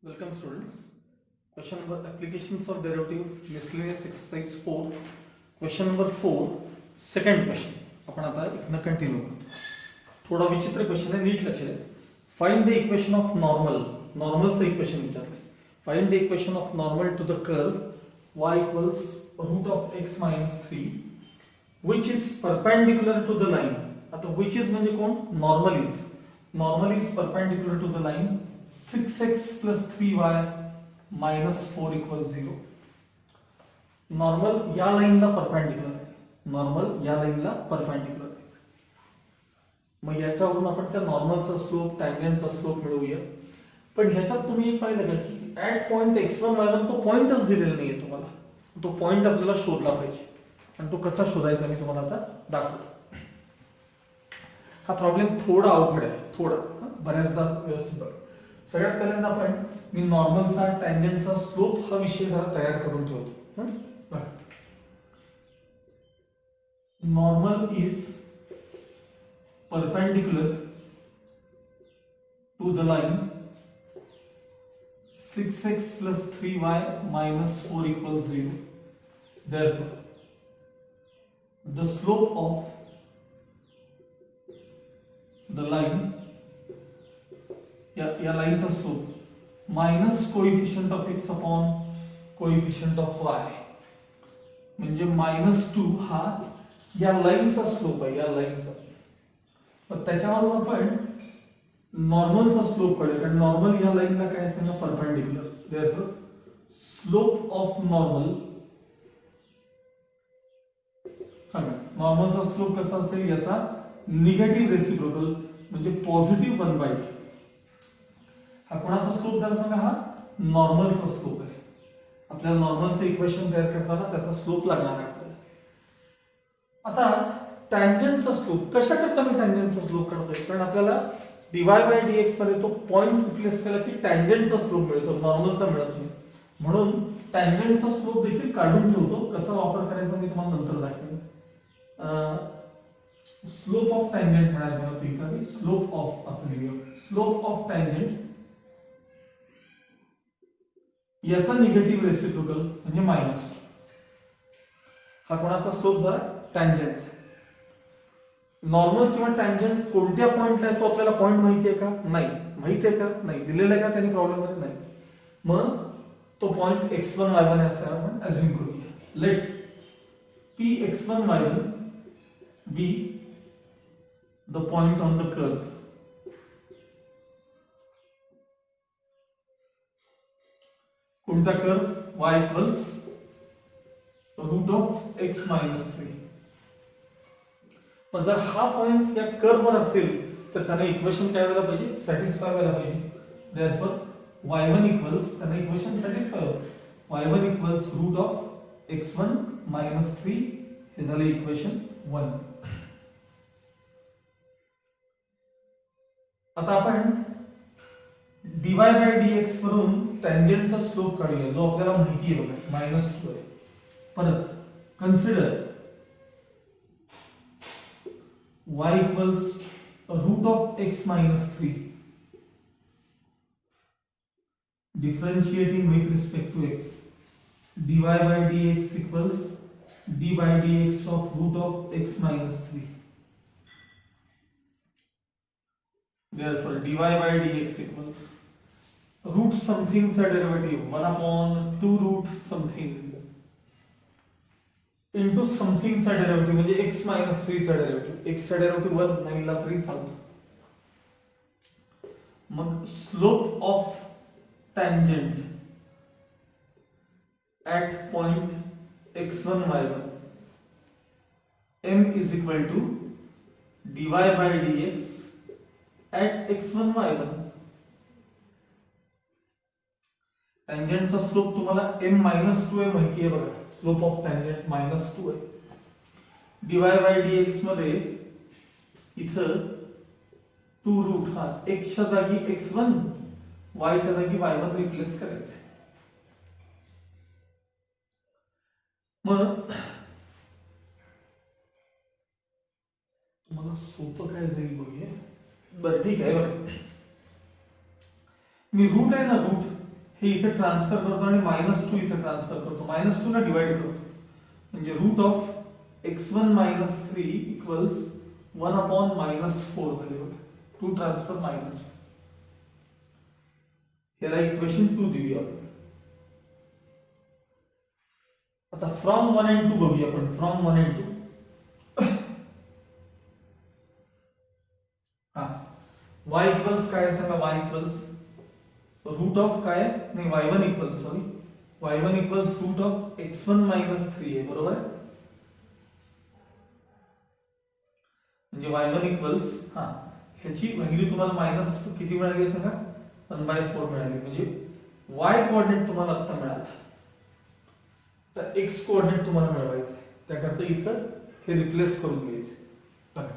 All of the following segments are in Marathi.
Welcome students. Question number application for derivative miscellaneous exercise 4. Question number 4 second question. आपण आता इथनं कंटिन्यू करतो. थोडा विचित्र क्वेश्चन आहे, नीट लक्ष द्या. Find the equation of normal. नॉर्मलचं इक्वेशन विचारलं. Find the equation of normal to the curve y equals root of x minus 3 which is perpendicular to the line. आता which is म्हणजे कोण? Normal is. Normal is perpendicular to the line 6x plus 3y minus 4 equals 0. Normal या लाईनला परपेंडिक्युलर आहे. नॉर्मल या लाईनला परपेंडिक्युलर आहे. मग याच्यावरून आपण त्या नॉर्मलचा स्लोप टँजेंटचा स्लोप मिळवूया. पण ह्याच्यात तुम्ही एक पाहिलं का की ऍट पॉइंट x1 y1 तो पॉइंटच दिलेला नाहीये तुम्हाला. तो पॉइंट आपल्याला शोधला पाहिजे. आणि तो कसा शोधायचा मी तुम्हाला आता दाखवतो. हा प्रॉब्लेम थोडा अवघड आहे, थोडा बऱ्याचदा व्यवस्थित बघ. सगळ्यात पहिल्यांदा आपण मी नॉर्मलचा टँजेंटचा स्लोप हा विषय जरा तयार करून ठेवतो. Normal is perpendicular to the line 6x plus 3y minus 4 equals 0. Therefore, the slope of the line, या लाईनचा slope minus coefficient of x upon coefficient of y, म्हणजे -2 हा या लाईनचा स्लोप आहे, या लाईनचा. तर त्याच्यावरून आपण नॉर्मलचा स्लोप काढूया, कारण नॉर्मल या लाईनला काय असेल ना, perpendicular. Therefore slope of normal, सांगा नॉर्मलचा स्लोप कसा असेल, याचा निगेटिव्ह रेसिप्रोकल म्हणजे पॉझिटिव्ह 1/2. हा कोणाचा स्लोप झाला सांगा? हा नॉर्मलचा स्लोप आहे. आपल्याला नॉर्मलचं इक्वेशन तयार करताना त्याचा स्लोप लागणार आहे आपल्याला. आता टँजेंटचा स्लोप कशा करता मी टँजेंटचा स्लोप काढतोय? कारण आपल्याला dy by dx मध्ये तो पॉइंट रिप्लेस केला की टँजेंटचा स्लोप मिळतो, नॉर्मलचा मिळत नाही. म्हणून टँजेंटचा स्लोप देखील काढून ठेवतो. कसा वापर करायचा मी तुम्हाला नंतर दाखवेन. स्लोप ऑफ टँजेंट म्हणायला मला इथे स्लोप ऑफ असं लिहूया. स्लोप ऑफ टँजेंट याचा निगेटिव्ह रेसिप्रोकल म्हणजे -2. हा कोणाचा स्लोप झाला? टँजेंट. नॉर्मल किंवा टँजेंट कोणत्या पॉइंटला आहे तो आपल्याला पॉइंट माहिती आहे का? नाही. माहिती आहे का? नाही. दिलेला आहे का त्यांनी प्रॉब्लेम मध्ये? नाही. मग तो पॉइंट x1 y1 आहे असं आपण अज्युम करूया. Let p x1 y1 be the point on the curve. कोणता curve? y equals root of x minus 3. पण जर हा पॉइंट या कर्व वर असेल तर त्याने इक्वेशन काय व्हायला पाहिजे? सॅटिस्फाय व्हायला पाहिजे. देयरफॉर y1 इक्वल्स, त्याने इक्वेशन सॅटिस्फाय होतं. y1 equals root of x1 minus 3. हे झालं इक्वेशन 1. आता आपण dy by dx वरून टँजेंटचा स्लोप काढूया, जो आपल्याला माहिती आहे बघा, -2 आहे. परत consider y equals root of x minus 3. Differentiating with respect to x, dy by dx equals d by dx of root of x minus 3. Therefore, dy by dx equals root something चा derivative 1 upon 2 root something into something चा डेरिव्हेटिव्ह म्हणजे x minus 3 चा डेरिव्हेटिव्ह. x चा डेरिव्हेटिव्ह 1, 9 ला 3 चालतो. मग slope of tangent at point x1 y1 m is equal to dy by dx at x1 y1. टँजेंटचा स्लोप तुम्हाला m -2 आहे माहिती आहे बघा. स्लोप ऑफ टँजेंट -2 आहे. dy by dx मध्ये इथं 2 रूट हा x च्या जागी x1, y च्या जागी y1 रिप्लेस करायचे. मग तुम्हाला सोपं काय जाईल बघूया. बरं ठीक आहे. बघा मी रूट आहे ना, रूट हे इथे ट्रान्सफर करतो आणि -2 इथे ट्रान्सफर करतो, -2 ला डिवाइड करतो, म्हणजे route of x1 - 3 equals 1 upon -4 झाले बघा, 2 ट्रान्सफर -1. याला इक्वेशन 2 देऊया. आता फ्रॉम 1 and 2 बघूया आपण. फ्रॉम 1 and 2 हा y इक्वल्स काय सांगा. y इक्वल्स रूट ऑफ काय नाही, y1 equals sorry y1 equals root of x1 - 3 आहे, बरोबर आहे. म्हणजे y1 इक्वल्स हा ह्याची व्हॅल्यू तुम्हाला -2 किती मिळाली सांगा, 1/4 मिळाली. म्हणजे y कोऑर्डिनेट तुम्हाला आता मिळाला, तर x कोऑर्डिनेट तुम्हाला मिळवायचं आहे. त्याकरता इथं हे रिप्लेस करून घ्यायचे. बघा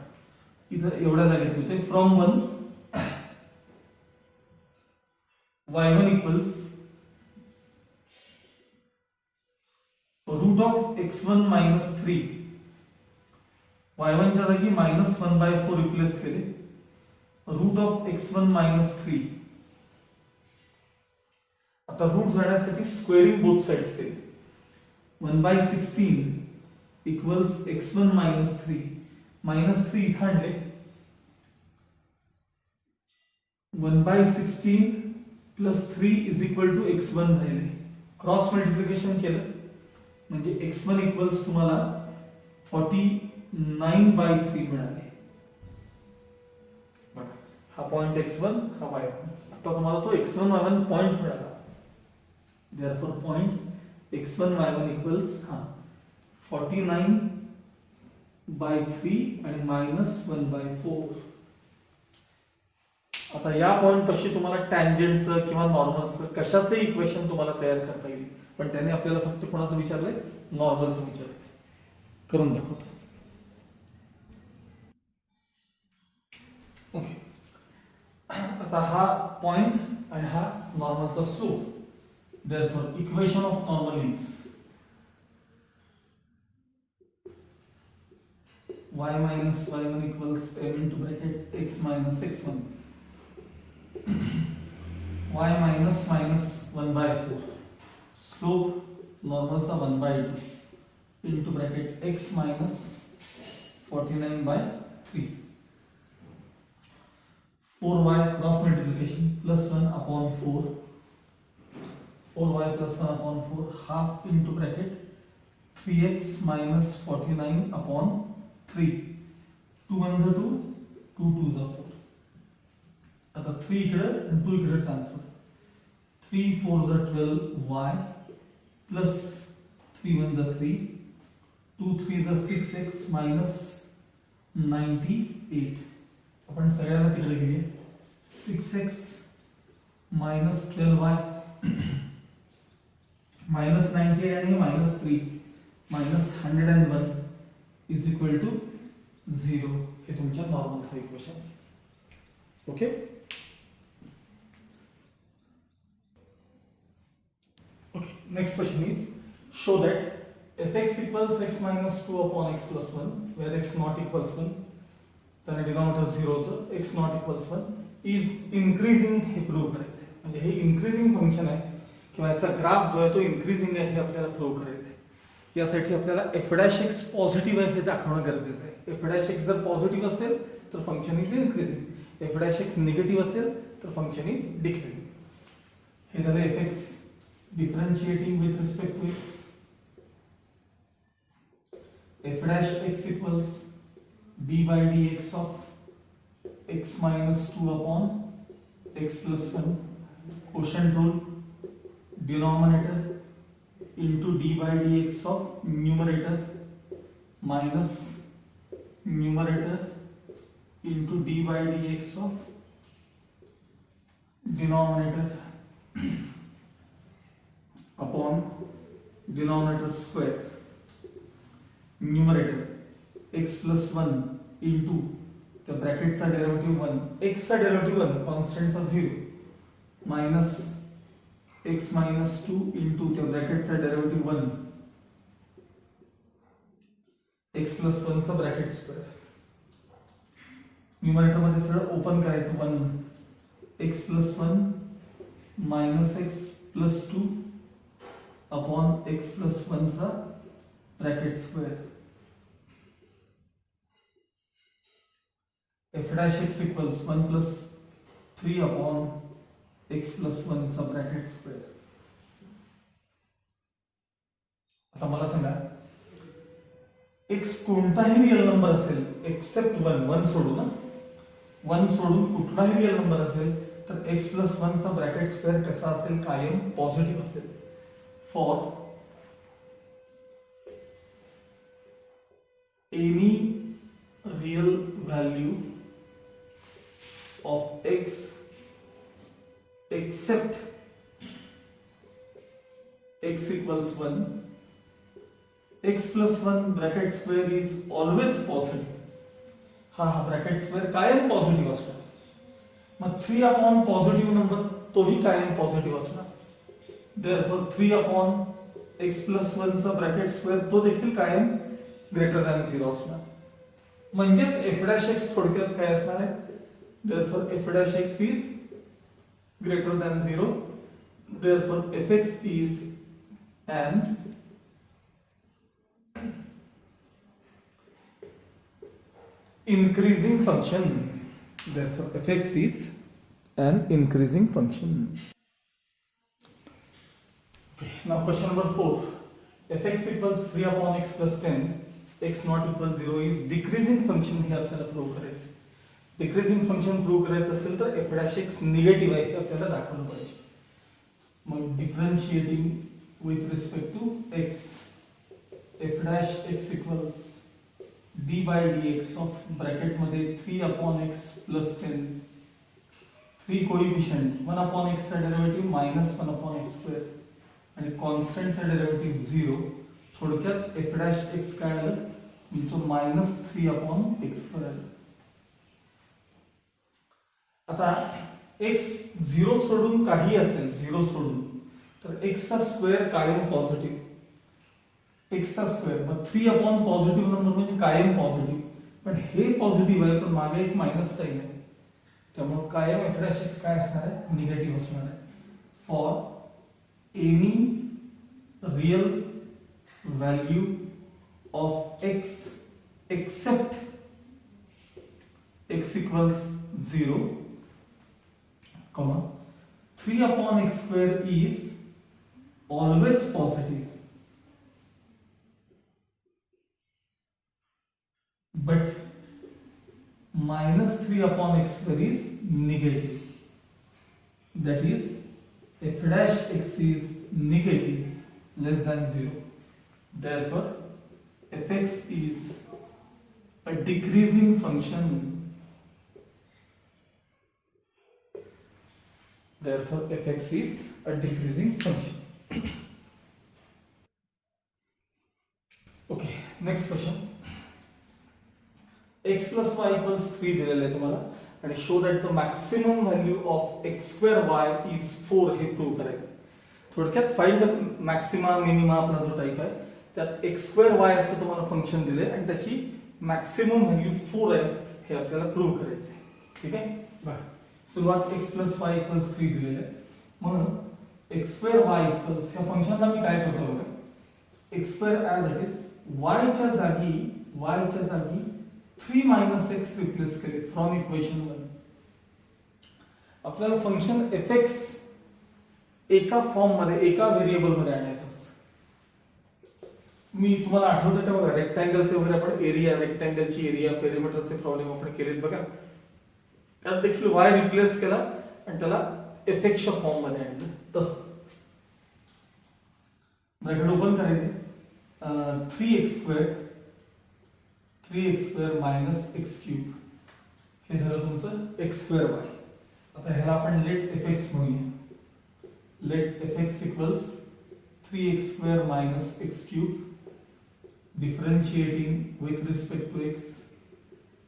इथं एवढ्या जागेत होते from 1 y1 equals root of x1 - 3, y1 च्या जागी -1/4 रिप्लेस केले, रूट ऑफ x1 - 3. आता रूट जाण्यासाठी स्क्वेअरिंग बोथ साइड्स केले. 1/16 इक्वल्स x1 - 3, -3 इथं आणले, 1/16 plus 3 is equal to x1 राहिले. क्रॉस मल्टिप्लिकेशन केलं म्हणजे x1 इक्वल्स तुम्हाला 49/3 मिळाले. हा पॉइंट x1, हा y1. आता तुम्हाला तो x1 y1 पॉइंट मिळाला. therefore point x1 y1 equals 49/3 आणि -1/4. आता या पॉइंट पाशी तुम्हाला टँजेंटचं किंवा नॉर्मलचं कशाचं इक्वेशन तुम्हाला तयार करता येईल, पण त्याने आपल्याला फक्त कोणाचं विचारलंय, नॉर्मलचं विचारलंय. करून दाखवतो. ओके, आता हा पॉइंट आणि हा नॉर्मलचा slope. therefore equation of normal is y minus y1 equals m into bracket x minus x1, y minus 1/4, slope normal चा 1/2 into bracket x minus 49/3, 4y cross multiplication plus 1 upon 4, 4y plus 1 upon 4, half into bracket 3x minus 49 upon 3, 2 1s are 2, 2 2s are 4. आता 3 इकडे आणि 2 इकडे transfer, 3 4s are 12y plus 3 1s are 3, 2 3s are 6x minus 98. आपण सगळ्यांना तिकडे घेऊया. 6x minus 12y -98 आणि -3 -101 इज इक्वल टू 0. हे तुमच्या नॉर्मलचं इक्वेशन. Okay, okay. Next question is show that fx equals x minus 2 upon x plus 1 where x not equals 1, त्याने डिनॉमिनेटर 0 होतं, x not equals 1 is increasing. हे प्रूव्ह करायचं आहे. म्हणजे हे इन्क्रीजिंग फंक्शन आहे किंवा याचा ग्राफ जो आहे तो इन्क्रीजिंग आहे हे आपल्याला प्रूव्ह करायचं आहे. यासाठी आपल्याला f' पॉझिटिव्ह आहे हे दाखवणं गरजेचं आहे. f' जर पॉझिटिव्ह असेल तर function is increasing, f' negative असेल तर फंक्शन इज डिक्रीजिंग. हे झालं fx differentiating with respect to x. f' equals d by dx of x minus 2 upon x plus 1, quotient rule, denominator into d by dx of numerator minus numerator into d by dx of denominator upon denominator square, numerator x plus 1 into the bracket चा डेरिव्हेटिव्ह 1, x चा डेरिव्हेटिव्ह 1, कॉन्स्टंट चा 0, minus x minus 2 into the bracket चा डेरिव्हेटिव्ह 1, x plus 1 चा ब्रॅकेट स्क्वेअर. न्यूमरेटर मध्ये सरळ ओपन करायचं 1, x plus 1 minus x plus 2 upon x plus 1 चा bracket square f dash x equals 1 plus 3 upon x plus 1 चा ब्रॅकेट स्क्वेअर. आता मला सांगा x कोणताही रिअल नंबर असेल एक्सेप्ट 1 सोडून ना, 1 सोडून कुठलाही रिअल नंबर असेल तर x प्लस 1 चा ब्रॅकेट स्क्वेअर कसा असेल, कायम पॉझिटिव्ह असेल. For any real value of x except x equals 1, x plus 1 bracket square is always positive. हा ब्रॅकेट स्क्वेअर कायम पॉझिटिव्ह असणार. मग 3 अपॉन पॉझिटिव्ह नंबर तोही कायम पॉझिटिव्ह असणार. therefore 3 अपॉन x प्लस 1 चा ब्रॅकेट स्क्वेअर तो देखील कायम ग्रेटर दॅन 0 असणार. म्हणजेच f डॅश x थोडक्यात काय असणार आहे, therefore f dash x is greater than 0, therefore fx is an increasing function. Therefore fx is an increasing function. Okay, now question number 4. fx equals 3 upon x plus 10, x not equal 0 is decreasing function. हे आपल्याला प्रूव्ह करायचं. डिक्रीजिंग फंक्शन प्रूव्ह करायचं असेल तर f डॅश x निगेटिव्ह आहे हे आपल्याला दाखवलं पाहिजे. मग differentiating with respect to x, f dash x equals d by dx of bracket मध्ये 3 upon x plus 10, 3 coefficient 1 upon x चा derivative minus 1 upon x square आणि कॉन्स्टंट चा डेरिव्हेटिव्ह 0. थोडक्यात f डॅश x काय आलं तुमचं मायनस 3 अपॉन x स्क्वेअर आलं. आता x 0 सोडून काही असेल, 0 सोडून तर x चा स्क्वेअर कायम पॉझिटिव्ह, x चा स्क्वेअर. मग 3 अपॉन पॉझिटिव्ह नंबर म्हणजे कायम पॉझिटिव्ह, पण हे पॉझिटिव्ह आहे पण मागे एक मायनस साइन आहे, त्यामुळे कायम f डॅश x काय असणार आहे, निगेटिव्ह असणार आहे. For any real value of x except x equals 0, 3 upon x square is always positive, but minus 3 upon x square is negative. That is f dash x is negative less than 0. Therefore fx is a decreasing function. Therefore fx is a decreasing function. Okay, next question. x plus y equals 3 दिलेलं आहे तुम्हाला आणि show that the maximum value of x square y is 4 हे प्रूव्ह करायचं. थोडक्यात फाइंड द मॅक्सिमा मिनिमा आपला जो टाइप आहे त्यात x square y असं तुम्हाला फंक्शन दिले आणि त्याची मॅक्सिमम व्हॅल्यू 4 आहे हे आपल्याला प्रूव्ह करायचं आहे. ठीक आहे बघा, सुरुवात x प्लस y इक्वल्स 3 दिलेलं आहे म्हणून x स्क्वेअर y इक्वल्स ह्या फंक्शनला मी काय करतो बघा, x square as it is y च्या जागी 3 मायनस x रिप्लेस केले फ्रॉम इक्वेशन 1. आपल्याला फंक्शन fx एका फॉर्म मध्ये एका व्हेरिएबल मध्ये आणायचं असतं. मी तुम्हाला आठवतं का बघा, रेक्टँगलचे वगैरे आपण एरिया, रेक्टँगलची एरिया, पेरिमीटरचे प्रॉब्लेम आपण केलेत बघा, त्यात देखील y रिप्लेस केला आणि त्याला fx च्या फॉर्म मध्ये आणलं. तसं ब्रॅकेट ओपन करायचे, 3x square minus x cube हे झालं तुमचं x स्क्वेअर y. आता ह्याला आपण लेट fx म्हणूया. Let fx equals 3x square minus x cube differentiating with respect to x,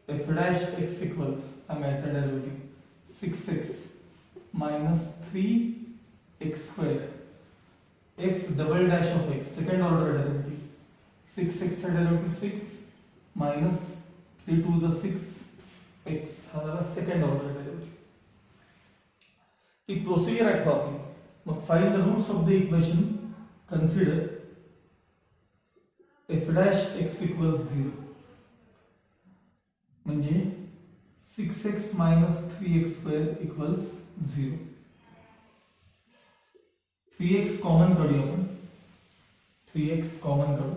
f dash x equals सांगायचा derivative 6x minus 3x square, f double dash of x second order derivative, 6x चा derivative 6 minus 3 to the 6x हा झाला सेकंड ऑर्डर डेरिव्हेटिव्ह. ती प्रोसिजर आठवा आपली. मग find the roots of the equation. Consider f dash x equals 0 म्हणजे 6x minus 3x square equals 0. 3x common काढूया आपण. 3x कॉमन काढू.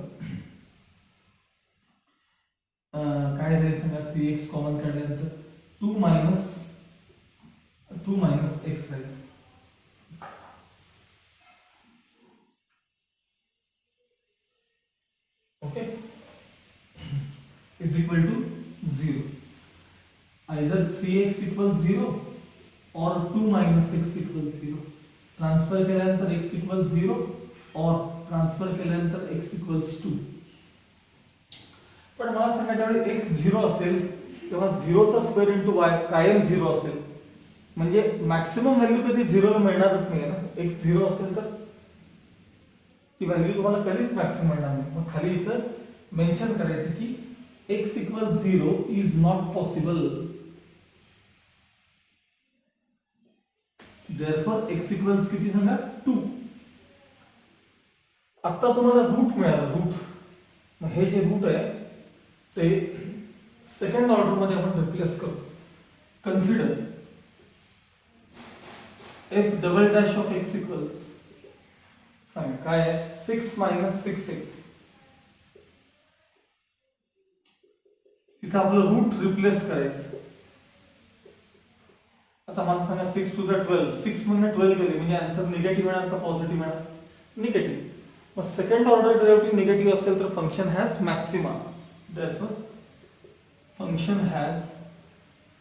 काय राहील सांगा. 3x कॉमन काढल्यानंतर 2 minus x राहील. Okay is equal to 0. Either 3x equals 0 or 2 minus x equals 0. Transfer केल्यानंतर x equals 0 or ट्रान्सफर केल्यानंतर x equals 2. पण मला सांगा ज्यावेळी x 0 असेल तेव्हा 0 चा स्क्वेअर इंटू y कायम 0 असेल. म्हणजे मॅक्सिमम व्हॅल्यू कधी 0 ला मिळणारच नाही ना. x 0 असेल तर ती व्हॅल्यू तुम्हाला कधीच मॅक्सिमम मिळणार नाही. मग खाली इथं मेन्शन करायचं की x equals 0 is not possible. therefore x equals किती सांगा 2. आता तुम्हाला रूट मिळालं. रूट मग हे जे रूट आहे ते सेकंड ऑर्डर मध्ये आपण रिप्लेस करू. Consider f double dash of x equals काय आहे 6 minus 6x. इथं आपलं रूट रिप्लेस करायचं. आता मला सांगा 6 to the 12. 6 मधून 12 गेले म्हणजे आन्सर निगेटिव्ह मिळणार का पॉझिटिव्ह मिळणार. निगेटिव्ह. मग सेकंड ऑर्डर डेरिव्हेटिव्ह निगेटिव्ह असेल तर function has maxima. therefore function has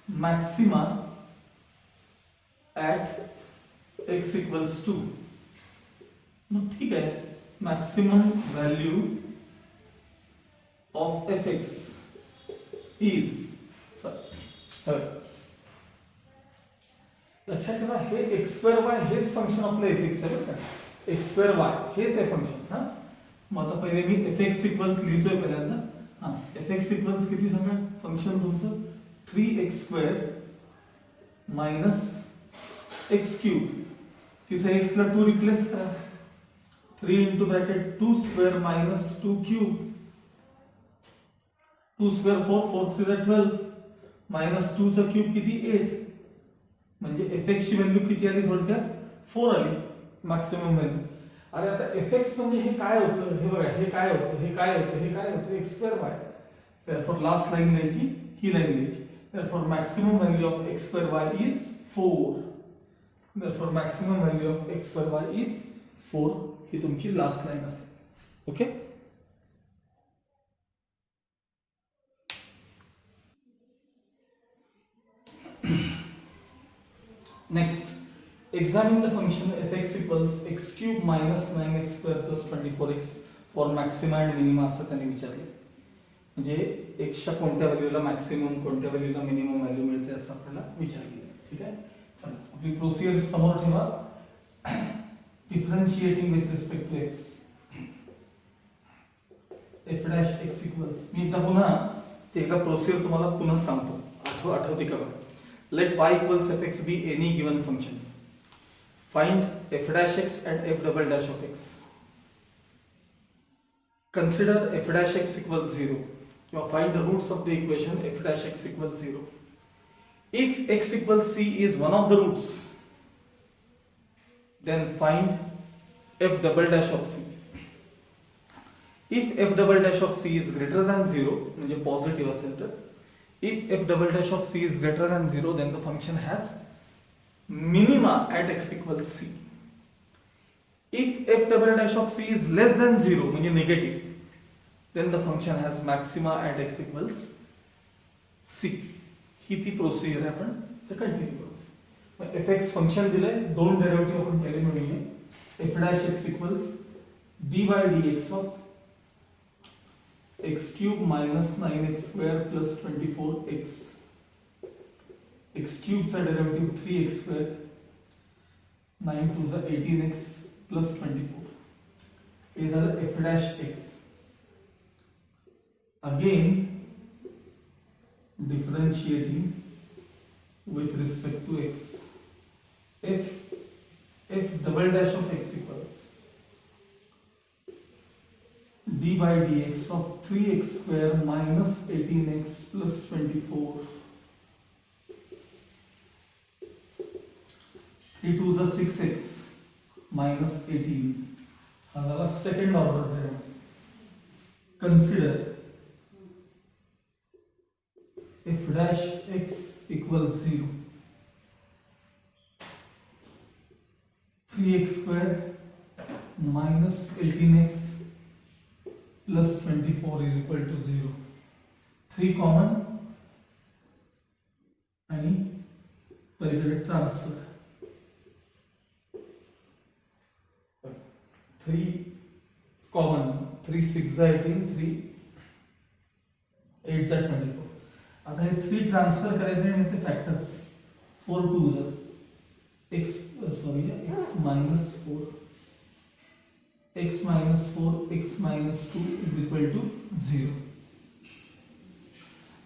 maxima at x equals 2. मग ठीक आहे. Maximum value of fx is लक्षात ठेवा हे x स्क्वेअर y हेच फंक्शन आपलं fx आहे बरं का. x स्क्वेअर y हेच आहे फंक्शन. हा मग आता पहिले मी fx इक्वल्स लिहितोय पहिल्यांदा. हा fx इक्वल्स किती सांगा. फंक्शन तुमचं 3x square minus x cube. तिथे x ला 2 रिप्लेस करा. 3 into bracket 2 square minus 2 cube. 2 square 4, 4 3 is 12 minus 2 चा क्यूब किती 8. म्हणजे fx ची व्हॅल्यू किती आली थोडक्यात 4 आली मॅक्सिमम व्हॅल्यू. अरे आता fx म्हणजे हे काय होतं. हे बघा हे काय होतं हे काय होतं हे काय होतं x square y. therefore last line लिहायची ही लाइन लिहायची. therefore maximum value of x square y is 4. therefore maximum value of x square y is 4. ही तुमची लास्ट लाइन असेल. Okay next examine the function fx equals x cube minus 9x square plus 24x for maxima and minima असं त्यांनी विचारले. म्हणजे x च्या कोणत्या व्हॅल्यूला मॅक्सिमम कोणत्या व्हॅल्यूला मिनिमम व्हॅल्यू मिळते असं आपल्याला विचारले. ठीक आहे. चला आपली प्रोसिजर समोर ठेवा. Differentiating with respect to x f dash x equals मी एकदा पुन्हा ते एकदा प्रोसिजर तुम्हाला पुन्हा सांगतो. आठवते का बघा. let y equals fx be any given function. Find f dash x and f double dash of x. Consider f dash x equals 0. Now find the roots of the equation f dash x equals 0. If x equals c is one of the roots, then find f double dash of c. If f double dash of c is greater than 0, म्हणजे positive असेल तर, if f double dash of c is greater than 0, then the function has minima at x equals c. If f double dash of c is less than 0, म्हणजे negative, then the function has maxima at x equals c. ही ती प्रोसिजर आहे. आपण ते कंटिन्यू करू. fx फंक्शन दिलंय. दोन डेरिव्हेटिव्ह आपण केले म्हणूया. f dash x equals dy dx of x cube minus 9x square plus 24x. x cube चा derivative 3x square 9 to the 18x plus 24. हे झालं f dash x. Again differentiating with respect to x. f F double dash of x equals d by dx of 3x square minus 18x plus 24. 3 to the 6x minus 18. हा झाला second order derivative. Consider f dash x equals 0. 3x square minus 18x plus 24 is equal to 0. 3 common आणि पलीकडे ट्रान्सफर. 3 common, 3 6 18, 3 8 24. आता हे 3 ट्रान्सफर करायचे आणि याचे factors. 4 2 x minus 4, x minus 4, x minus 2 is equal to 0.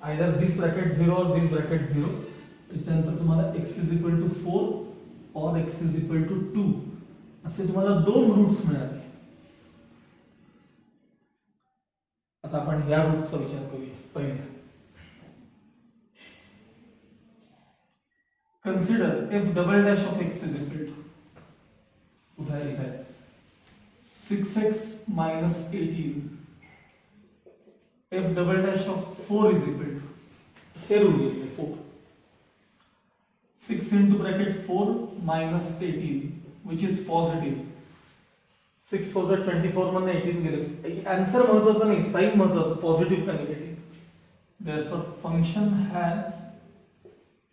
Either this bracket 0 or this bracket 0. त्याच्यानंतर तुम्हाला x is equal to 4 or x is equal to 2 असे तुम्हाला दोन रूट्स मिळाले. आता आपण या रूटचा विचार करूया. पहिल्या consider f double dash of x is equal to उधार लिखा है 6x minus 18. f double dash of 4 is equal to हे रूल घेतले 4. 6 into bracket 4 minus 18 which is positive. 6 4 24 मध्ये 18 गेले. आन्सर महत्वाचा नाही, साइन महत्वाचं, पॉझिटिव्ह का negative. therefore function has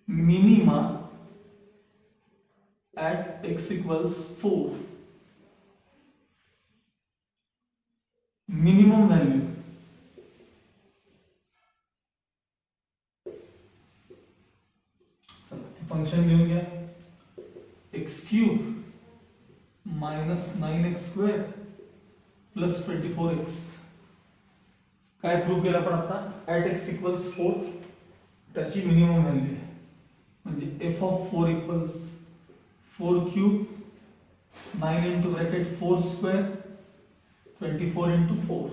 minima at x equals 4. Minimum value function घेऊन घ्या. x cube minus 9x square plus 24x. काय प्रूव्ह केलं आपण आता? at x equals 4 त्याची मिनिमम व्हॅल्यू आहे. म्हणजे f of 4 equals 4 cube 9 into bracket 4 square 24 into 4.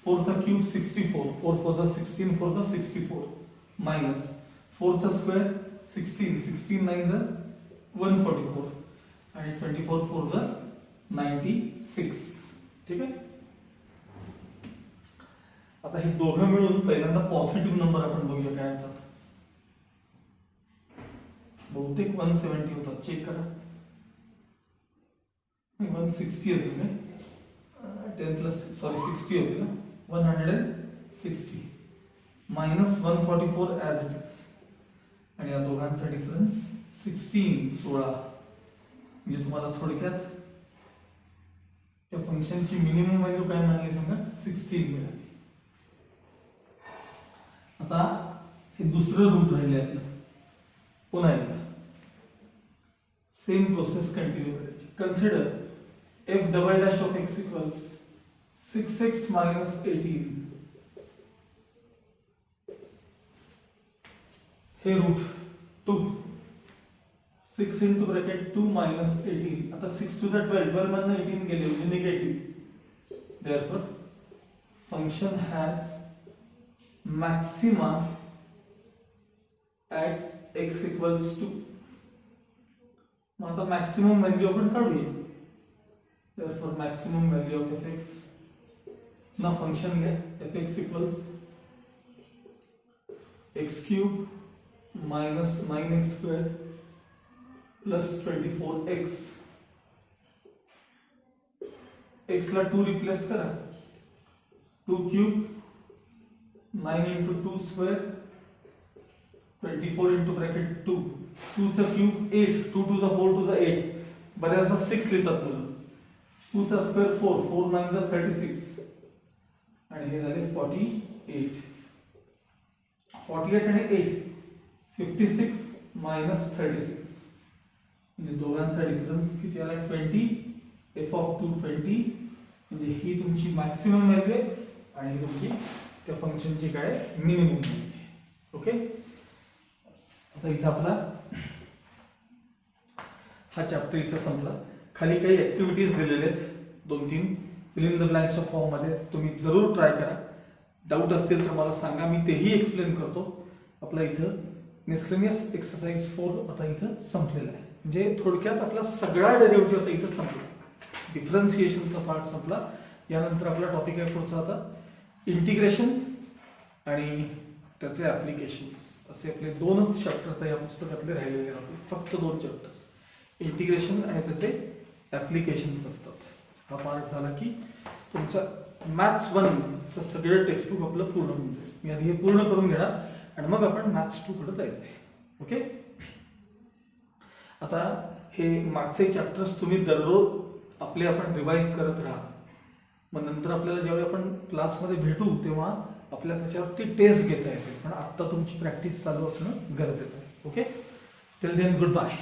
4 चा cube 64, 4 4 the 16, 4 the 64 minus 4 चा square 16, 16 9 the 144 आणि 24 4 the 96. ठीक आहे. आता हे दोघं मिळून पहिल्यांदा पॉझिटिव्ह नंबर आपण बघूया काय होतात. बहुतेक 170 होतात, चेक करा. 160 होतील ना, 10 प्लस सॉरी 60 होतील ना, 160 मायनस 144 ॲज इट इज. आणि या दोघांचा डिफरन्स 16 म्हणजे तुम्हाला थोडक्यात त्या फंक्शनची मिनिमम व्हॅल्यू काय मिळाली सांगा? 16 मिळाली. आता हे दुसरं रूट राहिले आपलं. पुन्हा एकदा सेम प्रोसेस कंटिन्यू करायची. Consider f double dash of x equals 6x minus 18. हे रूट 2 6 into bracket 2 minus 18. आता 6 to the 12, 12 मधनं 18 गेले म्हणजे negative. therefore function has maxima at x equals 2. मग आता मॅक्सिमम व्हॅल्यू आपण काढूया. therefore maximum value of fx ना फंक्शन घ्या. fx equals x cube minus 9x square plus 24x. x ला 2 रिप्लेस करा. 2 cube 9 into 2 square 24 into bracket 2. 2 चा cube 8, 2 to the 4 to the 8. बऱ्याचदा 6 लिहितात मुलं. 2 चा स्क्वेअर 4, 4 9 चा 36 आणि हे झाले 48. 48 आणि 8 56 minus 36 म्हणजे दोघांचा डिफरन्स किती आला? 20. f of 2 20 म्हणजे ही तुमची मॅक्सिमम व्हॅल्यू आहे आणि ही तुमची त्या फंक्शनची काय मिनिमम व्हॅल्यू आहे. ओके. आता इथे आपला हा चॅप्टर इथं संपला. खाली काही ऍक्टिव्हिटीज दिलेले आहेत 2-3 फिल इन द ब्लँक्सच्या फॉर्म मध्ये, तुम्ही जरूर ट्राय करा. डाऊट असतील तर मला सांगा, मी तेही एक्सप्लेन करतो. आपला इथं मिसलेनियस एक्सरसाइज 4 आता इथं संपलेला आहे. म्हणजे थोडक्यात आपला सगळा डेरिव्हेटिव्ह आता इथं संपला. डिफरन्सिएशनचा पार्ट संपला. यानंतर आपला टॉपिक आहे पुढचा आता इंटिग्रेशन आणि त्याचे ऍप्लिकेशन्स. असे आपले 2च चॅप्टर आता या पुस्तकातले राहिलेले आहेत. फक्त 2 चॅप्टर्स, इंटिग्रेशन आणि त्याचे ऍप्लिकेशन्स असतात. हा पार्ट झाला की तुमचा मॅथ्स 1 चं सगळं टेक्स्टबुक आपलं पूर्ण होऊन जाईल. मी आधी हे पूर्ण करून घेणार आणि मग आपण मॅथ्स 2 कडे जायचं आहे. ओके. आता हे मागचे चॅप्टर्स तुम्ही दररोज आपले आपण रिवाइज करत राहा. मग नंतर आपल्याला ज्यावेळी आपण क्लासमध्ये भेटू तेव्हा आपल्याला त्याच्यावरती टेस्ट घेता येते. पण आता तुमची प्रॅक्टिस चालू असणं गरजेचं आहे. Okay. Till then good bye.